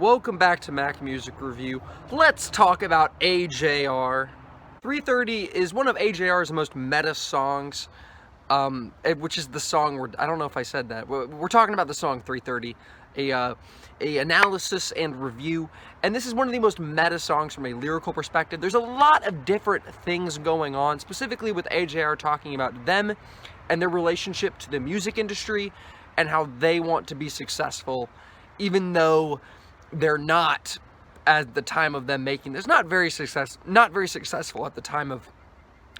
Welcome back to Mac Music Review. Let's talk about AJR. 330 is one of AJR's most meta songs, which is the song where, I don't know if I said that. We're talking about the song 330, a analysis and review, and this is one of the most meta songs from a lyrical perspective. There's a lot of different things going on, specifically with AJR talking about them and their relationship to the music industry and how they want to be successful, even though they're not at the time of them making this. Not very successful at the time of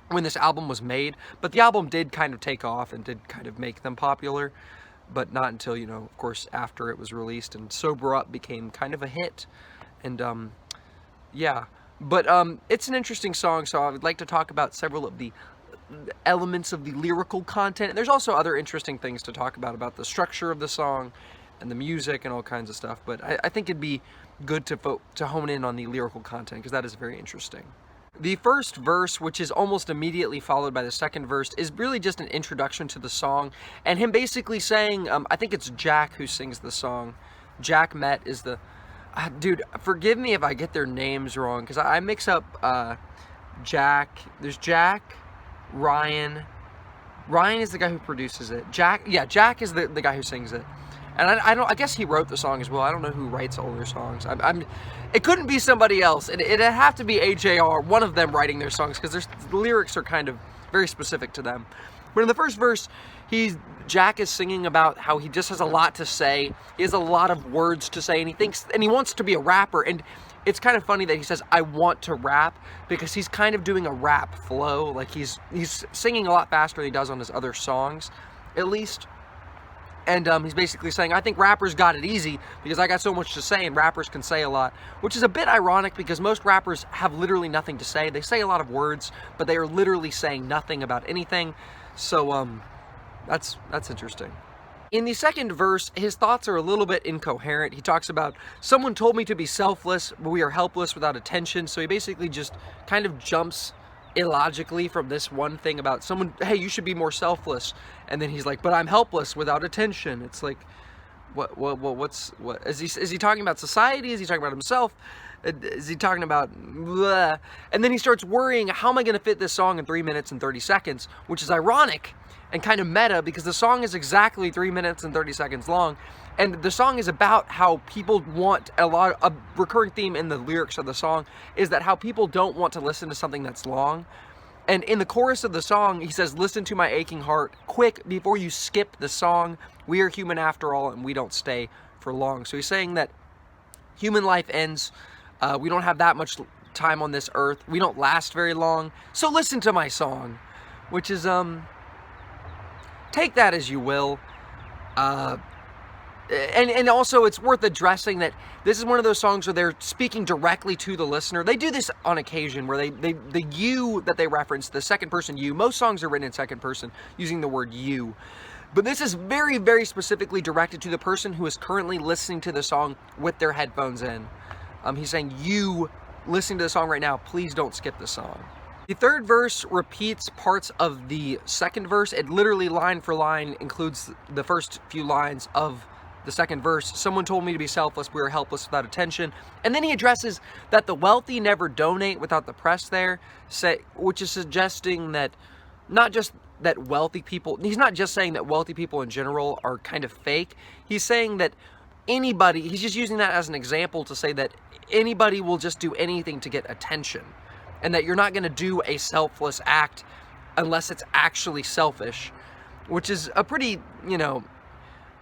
when this album was made, but the album did kind of take off and did kind of make them popular, but not until, of course, after it was released and Sober Up became kind of a hit. And yeah, but it's an interesting song, so I would like to talk about several of the elements of the lyrical content. And there's also other interesting things to talk about the structure of the song and the music and all kinds of stuff, but I think it'd be good to hone in on the lyrical content, because that is very interesting. The first verse, which is almost immediately followed by the second verse, is really just an introduction to the song, and him basically saying, I think it's Jack who sings the song. Jack Met is the... dude, forgive me if I get their names wrong, because I mix up Jack. There's Jack, Ryan. Ryan is the guy who produces it. Jack is the guy who sings it. And I guess he wrote the song as well. I don't know who writes all their songs. It couldn't be somebody else. It'd have to be AJR, one of them writing their songs, because the lyrics are kind of very specific to them. But in the first verse, Jack is singing about how he just has a lot to say. He has a lot of words to say, and he wants to be a rapper. And it's kind of funny that he says, "I want to rap," because he's kind of doing a rap flow. Like he's singing a lot faster than he does on his other songs, at least. And he's basically saying, I think rappers got it easy because I got so much to say, and rappers can say a lot, which is a bit ironic because most rappers have literally nothing to say. They say a lot of words, but they are literally saying nothing about anything. So that's interesting. In the second verse, his thoughts are a little bit incoherent. He talks about, someone told me to be selfless, but we are helpless without attention. So he basically just kind of jumps illogically from this one thing about someone, hey, you should be more selfless, and then he's like, but I'm helpless without attention. It's like, what is he talking about? Society? Is he talking about himself? Is he talking about blah? And then he starts worrying, how am I going to fit this song in 3 minutes and 30 seconds, which is ironic and kind of meta, because the song is exactly 3 minutes and 30 seconds long, and the song is about how people want a recurring theme in the lyrics of the song is that how people don't want to listen to something that's long. And in the chorus of the song, he says, listen to my aching heart, quick, before you skip the song. We are human after all, and we don't stay for long. So he's saying that human life ends. We don't have that much time on this earth. We don't last very long. So listen to my song, which is, take that as you will. And also, it's worth addressing that this is one of those songs where they're speaking directly to the listener. They do this on occasion where the you that they reference, the second person you, most songs are written in second person using the word you. But this is very, very specifically directed to the person who is currently listening to the song with their headphones in. He's saying, you listening to the song right now, please don't skip the song. The third verse repeats parts of the second verse. It literally line for line includes the first few lines of the second verse. Someone told me to be selfless, we are helpless without attention. And then he addresses that the wealthy never donate without the press there, which is suggesting that not just that wealthy people, he's not just saying that wealthy people in general are kind of fake. He's saying that anybody, he's just using that as an example to say that anybody will just do anything to get attention, and that you're not going to do a selfless act unless it's actually selfish, which is a pretty,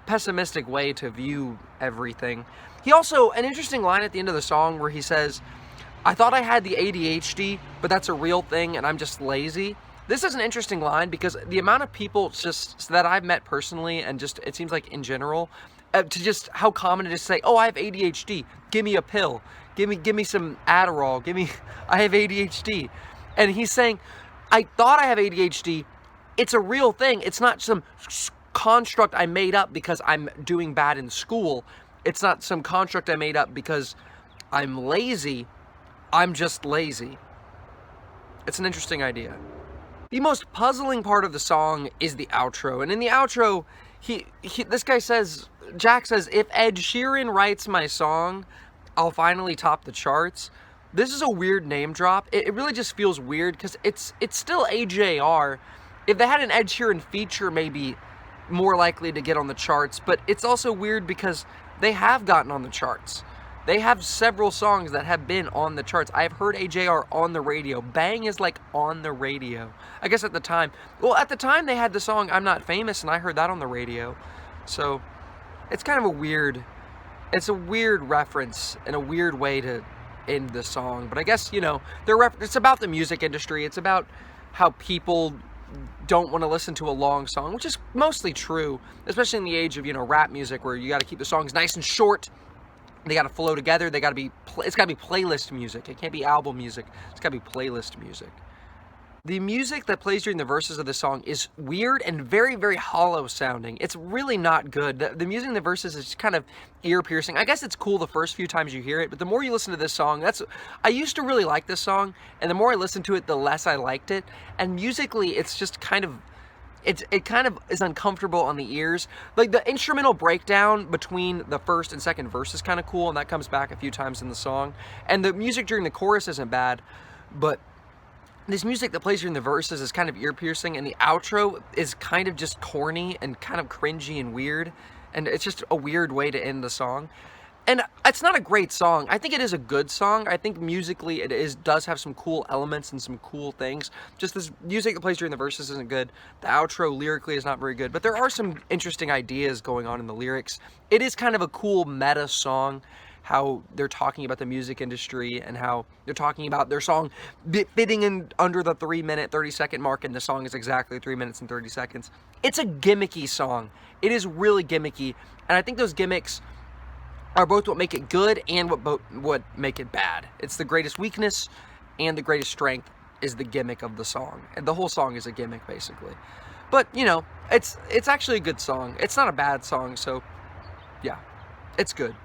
pessimistic way to view everything. He also, an interesting line at the end of the song where he says, I thought I had the ADHD, but that's a real thing and I'm just lazy. This is an interesting line because the amount of people just that I've met personally, and just it seems like in general, to just how common it is to say, oh, I have ADHD, give me a pill, give me some Adderall, I have ADHD. And he's saying, I thought I have ADHD, it's a real thing, it's not some construct I made up because I'm doing bad in school. It's not some construct I made up because I'm lazy. I'm just lazy. It's an interesting idea. The most puzzling part of the song is the outro. And in the outro, this guy says, Jack says, if Ed Sheeran writes my song, I'll finally top the charts. This is a weird name drop. It really just feels weird because it's still AJR. If they had an Ed Sheeran feature, maybe more likely to get on the charts, but it's also weird because they have gotten on the charts. They have several songs that have been on the charts. I've heard AJR on the radio. Bang is like on the radio. I guess at the time. Well, at the time they had the song I'm Not Famous, and I heard that on the radio. So it's kind of a weird reference and a weird way to end the song. But I guess, you know, it's about the music industry. It's about how people don't want to listen to a long song, which is mostly true, especially in the age of, you know, rap music, where you got to keep the songs nice and short. They got to flow together. It's got to be playlist music. It can't be album music. It's got to be playlist music. The music that plays during the verses of the song is weird and very, very hollow sounding. It's really not good. The music in the verses is kind of ear-piercing. I guess it's cool the first few times you hear it, but the more you listen to this song, I used to really like this song, and the more I listened to it, the less I liked it. And musically, it's just kind of... It kind of is uncomfortable on the ears. Like, the instrumental breakdown between the first and second verse is kind of cool, and that comes back a few times in the song. And the music during the chorus isn't bad, but this music that plays during the verses is kind of ear-piercing, and the outro is kind of just corny and kind of cringy and weird, and it's just a weird way to end the song. And it's not a great song. I think it is a good song. I think musically does have some cool elements and some cool things. Just this music that plays during the verses isn't good. The outro lyrically is not very good. But there are some interesting ideas going on in the lyrics. It is kind of a cool meta song, how they're talking about the music industry and how they're talking about their song fitting in under the 3-minute, 30-second mark, and the song is exactly 3 minutes and 30 seconds. It's a gimmicky song. It is really gimmicky. And I think those gimmicks are both what make it good and what make it bad. It's the greatest weakness and the greatest strength is the gimmick of the song. And the whole song is a gimmick, basically. But, you know, it's actually a good song. It's not a bad song, so yeah, it's good.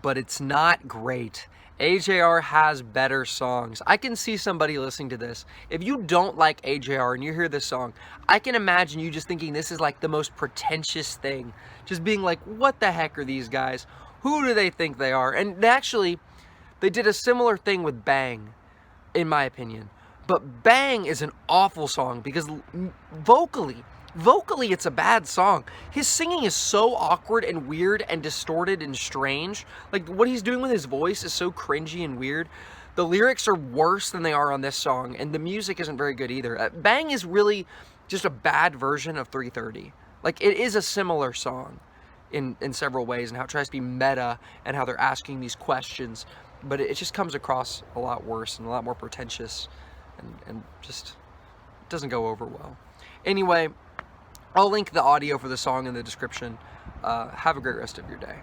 But it's not great. AJR has better songs. I can see somebody listening to this. If you don't like AJR and you hear this song, I can imagine you just thinking this is like the most pretentious thing. Just being like, what the heck are these guys? Who do they think they are? And they did a similar thing with Bang, in my opinion. But Bang is an awful song because vocally, it's a bad song. His singing is so awkward and weird and distorted and strange. Like, what he's doing with his voice is so cringy and weird. The lyrics are worse than they are on this song, and the music isn't very good either. Bang is really just a bad version of 330. Like, it is a similar song in several ways, and how it tries to be meta, and how they're asking these questions, but it just comes across a lot worse and a lot more pretentious, and just doesn't go over well. Anyway, I'll link the audio for the song in the description. Have a great rest of your day.